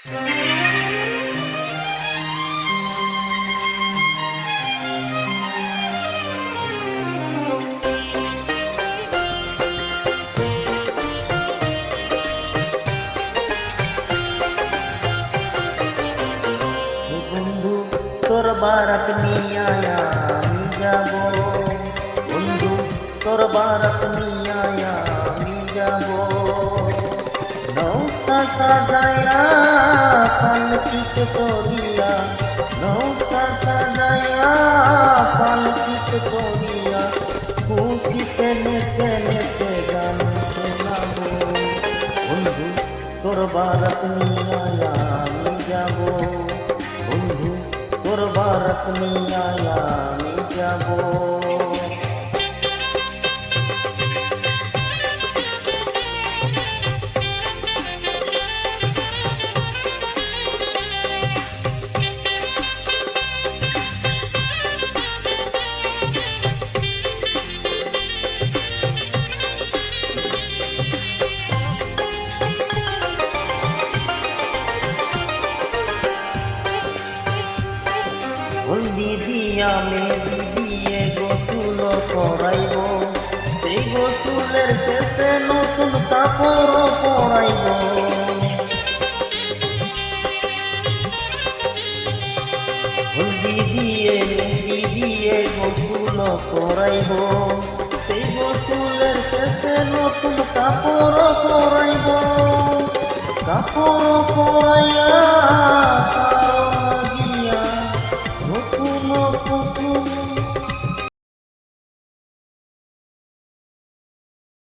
বন্ধু তোর বারাত নিয়ে আমি যাব, বন্ধু তোর বারাত নিয়ে আমি যাব। নৌসা সাজায়া পালকিতে চড়িয়া, নৌসা সাজায়া পালকিতে চড়িয়া, খুশিতে নেচে নেচে গান শোনাবো। বন্ধু তোর বারাত নিয়ে আমি যাব, বন্ধু তোর বারাত নিয়ে আমি যাব। হলদি দিয়া মেহেদি দিয়ে গোসল করাইব, সেই গোসলের শেষে নতুন কাপড় পরাইব। হলদি দিয়ে মেহেদি দিয়ে গোসল করাইব, সেই গোসলের শেষে নতুন কাপড় পরাইব। কাপড় পরাইয়া